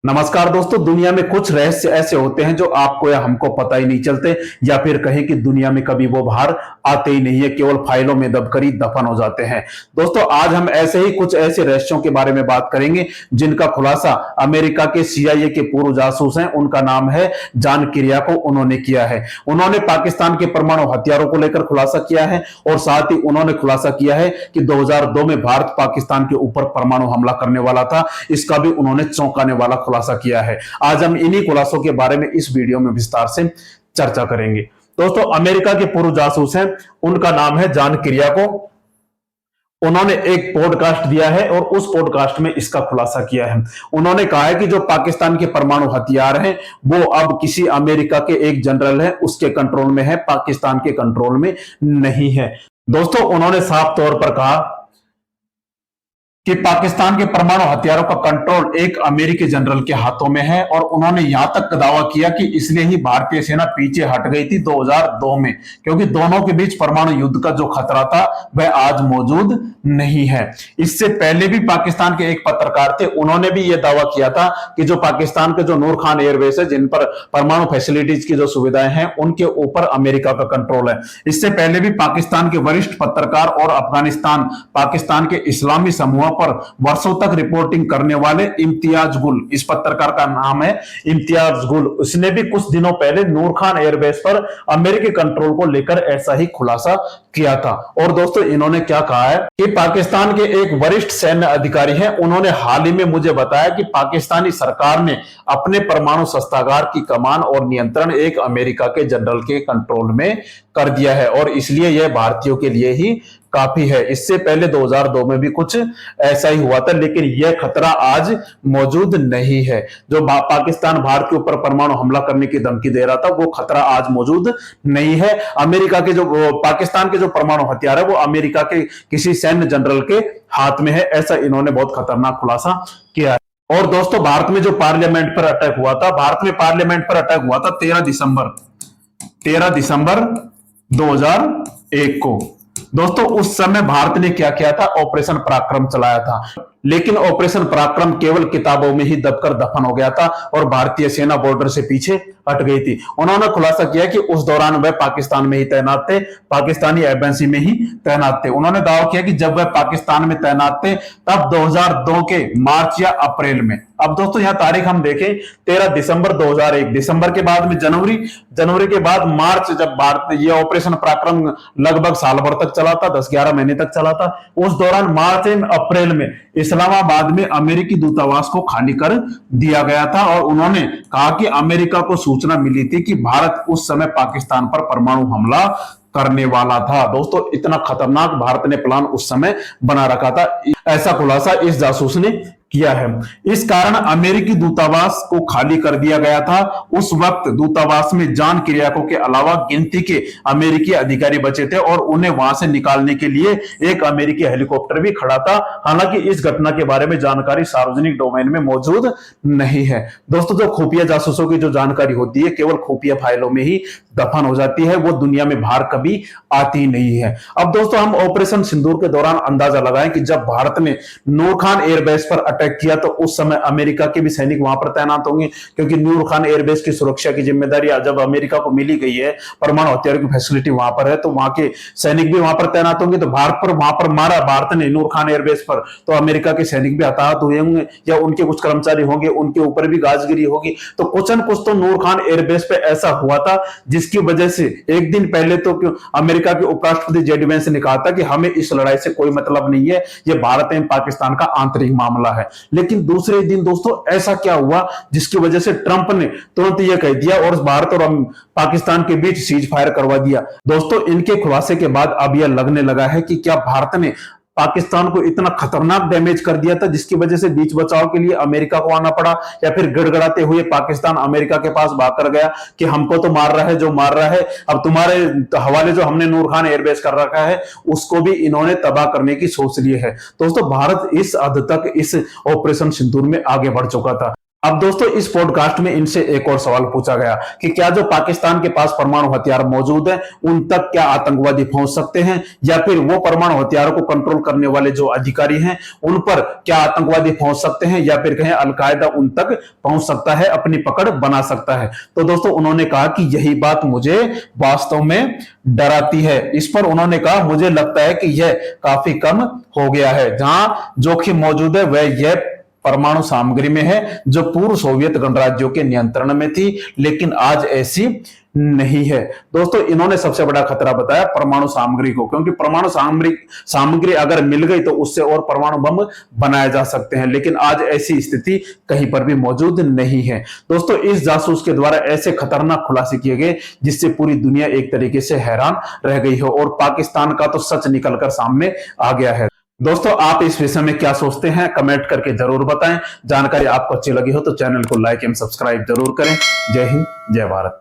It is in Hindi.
नमस्कार दोस्तों। दुनिया में कुछ रहस्य ऐसे होते हैं जो आपको या हमको पता ही नहीं चलते, या फिर कहें कि दुनिया में कभी वो बाहर आते ही नहीं है, केवल फाइलों में दबकर ही दफन हो जाते हैं। दोस्तों, आज हम ऐसे ही कुछ ऐसे रहस्यों के बारे में बात करेंगे जिनका खुलासा अमेरिका के सीआईए के पूर्व जासूस हैं, उनका नाम है जॉन किरियाको, उन्होंने किया है। उन्होंने पाकिस्तान के परमाणु हथियारों को लेकर खुलासा किया है और साथ ही उन्होंने खुलासा किया है कि 2002 में भारत पाकिस्तान के ऊपर परमाणु हमला करने वाला था। इसका भी उन्होंने चौंकाने वाला खुलासा किया है। आज हम इन्हीं खुलासों के बारे में इस वीडियो में विस्तार से चर्चा करेंगे। दोस्तों, अमेरिका के पूर्व जासूस हैं, उनका नाम है जॉन किरियाको। उन्होंने एक पॉडकास्ट दिया है और उस पॉडकास्ट में इसका खुलासा किया है। उन्होंने कहा है कि जो पाकिस्तान के परमाणु हथियार हैं वो अब किसी अमेरिका के एक जनरल है उसके कंट्रोल में है, पाकिस्तान के कंट्रोल में नहीं है। दोस्तों, उन्होंने साफ तौर पर कहा कि पाकिस्तान के परमाणु हथियारों का कंट्रोल एक अमेरिकी जनरल के हाथों में है, और उन्होंने यहां तक दावा किया कि इसलिए ही भारतीय सेना पीछे हट गई थी 2002 में, क्योंकि दोनों के बीच परमाणु युद्ध का जो खतरा था वह आज मौजूद नहीं है। इससे पहले भी पाकिस्तान के एक पत्रकार थे, उन्होंने भी यह दावा किया था कि जो पाकिस्तान के जो नूर खान एयरबेस है, जिन पर परमाणु फैसिलिटीज की जो सुविधाएं हैं, उनके ऊपर अमेरिका का कंट्रोल है। इससे पहले भी पाकिस्तान के वरिष्ठ पत्रकार और अफगानिस्तान पाकिस्तान के इस्लामी समूह पर वर्षों तक रिपोर्टिंग करने वाले इम्तियाज गुल, इस पत्रकार का नाम है इम्तियाज गुल, उसने भी कुछ दिनों पहले नूर खान एयरबेस पर अमेरिकी कंट्रोल को लेकर ऐसा ही खुलासा किया था। और दोस्तों, इन्होंने क्या कहा है कि पाकिस्तान के एक वरिष्ठ सैन्य अधिकारी हैं, उन्होंने हाल ही में मुझे बताया कि पाकिस्तानी सरकार ने अपने परमाणु शस्त्रागार की कमान और नियंत्रण एक अमेरिका के जनरल के कंट्रोल में कर दिया है, और इसलिए यह भारतीयों के लिए ही काफी है। इससे पहले 2002 में भी कुछ ऐसा ही हुआ था, लेकिन यह खतरा आज मौजूद नहीं है। जो पाकिस्तान भारत के ऊपर परमाणु हमला करने की धमकी दे रहा था, वो खतरा आज मौजूद नहीं है। अमेरिका के जो पाकिस्तान के जो परमाणु हथियार है वो अमेरिका के किसी सैन्य जनरल के हाथ में है, ऐसा इन्होंने बहुत खतरनाक खुलासा किया है। और दोस्तों, भारत में जो पार्लियामेंट पर अटैक हुआ था, भारत में पार्लियामेंट पर अटैक हुआ था 13 दिसंबर 2001 को। दोस्तों, उस समय भारत ने क्या किया था? ऑपरेशन पराक्रम चलाया था, लेकिन ऑपरेशन पराक्रम केवल किताबों में ही दबकर दफन हो गया था और भारतीय सेना बॉर्डर से पीछे हट गई थी। उन्होंने खुलासा किया कि उस दौरान वह पाकिस्तान में ही तैनात थे, पाकिस्तानी एम्बेसी में ही तैनात थे। उन्होंने दावा किया कि जब वह पाकिस्तान में तैनात थे तब 2002 के मार्च या अप्रैल में। अब दोस्तों, यहां तारीख हम देखें, 13 दिसंबर 2001, दिसंबर के बाद में जनवरी के बाद मार्च, जब भारत ये ऑपरेशन पराक्रम लगभग साल भर तक चला था, 10-11 महीने तक चला था। उस दौरान मार्च एवं अप्रैल में इस्लामाबाद में अमेरिकी दूतावास को खाली कर दिया गया था, और उन्होंने कहा कि अमेरिका को सूचना मिली थी कि भारत उस समय पाकिस्तान पर परमाणु हमला करने वाला था। दोस्तों, इतना खतरनाक भारत ने प्लान उस समय बना रखा था, ऐसा खुलासा इस जासूस ने किया है। इस कारण अमेरिकी दूतावास को खाली कर दिया गया था। उस वक्त दूतावास में जॉन किरियाको के अलावा गिनती के अमेरिकी अधिकारी बचे थे, और उन्हें वहां से निकालने के लिए एक अमेरिकी हेलीकॉप्टर भी खड़ा था। हालांकि इस घटना के बारे में जानकारी सार्वजनिक डोमेन में मौजूद नहीं है। दोस्तों, जो खुफिया जासूसों की जो जानकारी होती है केवल खुफिया फाइलों में ही दफन हो जाती है, वो दुनिया में बाहर कभी आती नहीं है। अब दोस्तों, हम ऑपरेशन सिंदूर के दौरान अंदाजा लगाएं कि जब भारत ने नूर खान एयरबेस पर अटैक किया तो उस समय अमेरिका के भी सैनिक वहां पर तैनात होंगे, क्योंकि नूर खान एयरबेस की सुरक्षा की जिम्मेदारी जब अमेरिका को मिली गई है, परमाणु हथियारों की फैसिलिटी वहां पर है, तो वहां के सैनिक भी वहां पर तैनात होंगे। तो वहां पर मारा भारत ने नूर खान एयरबेस पर, तो अमेरिका के सैनिक भी हताहत हुए होंगे, या उनके कुछ कर्मचारी होंगे, उनके ऊपर भी गाजगिरी होगी। तो कुछ न कुछ तो नूर खान एयरबेस पे ऐसा हुआ था, जिसकी वजह से एक दिन पहले तो अमेरिका के उपराष्ट्रपति जेडी वेंस ने कहा था कि हमें इस लड़ाई से कोई मतलब नहीं है, यह भारत एवं पाकिस्तान का आंतरिक मामला है। लेकिन दूसरे दिन दोस्तों, ऐसा क्या हुआ जिसकी वजह से ट्रंप ने तुरंत यह कह दिया और भारत और पाकिस्तान के बीच सीज फायर करवा दिया। दोस्तों, इनके खुलासे के बाद अब यह लगने लगा है कि क्या भारत ने पाकिस्तान को इतना खतरनाक डैमेज कर दिया था जिसकी वजह से बीच बचाव के लिए अमेरिका को आना पड़ा, या फिर गड़गड़ाते हुए पाकिस्तान अमेरिका के पास भाग कर गया कि हमको तो मार रहा है जो मार रहा है, अब तुम्हारे हवाले जो हमने नूर खान एयरबेस कर रखा है उसको भी इन्होंने तबाह करने की सोच ली है। दोस्तों, भारत इस हद तक इस ऑपरेशन सिंदूर में आगे बढ़ चुका था। अब दोस्तों इस पॉडकास्ट में इनसे एक और सवाल पूछा गया कि क्या जो पाकिस्तान के पास परमाणु हथियार मौजूद हैं उन तक क्या आतंकवादी पहुंच सकते हैं, या फिर वो परमाणु हथियारों को कंट्रोल करने वाले जो अधिकारी हैं उन पर क्या आतंकवादी पहुंच सकते हैं, या फिर कहें अलकायदा उन तक पहुंच सकता है, अपनी पकड़ बना सकता है। तो दोस्तों उन्होंने कहा कि यही बात मुझे वास्तव में डराती है। इस पर उन्होंने कहा मुझे लगता है कि यह काफी कम हो गया है। जहां जोखिम मौजूद है वह यह परमाणु सामग्री में है जो पूर्व सोवियत गणराज्यों के नियंत्रण में थी, लेकिन आज ऐसी नहीं है। दोस्तों इन्होंने सबसे बड़ा खतरा बताया परमाणु सामग्री को, क्योंकि परमाणु सामग्री अगर मिल गई तो उससे और परमाणु बम बनाए जा सकते हैं, लेकिन आज ऐसी स्थिति कहीं पर भी मौजूद नहीं है। दोस्तों इस जासूस के द्वारा ऐसे खतरनाक खुलासे किए गए जिससे पूरी दुनिया एक तरीके से हैरान रह गई हो, और पाकिस्तान का तो सच निकलकर सामने आ गया है। दोस्तों आप इस विषय में क्या सोचते हैं, कमेंट करके जरूर बताएं। जानकारी आपको अच्छी लगी हो तो चैनल को लाइक एवं सब्सक्राइब जरूर करें। जय हिंद, जय भारत।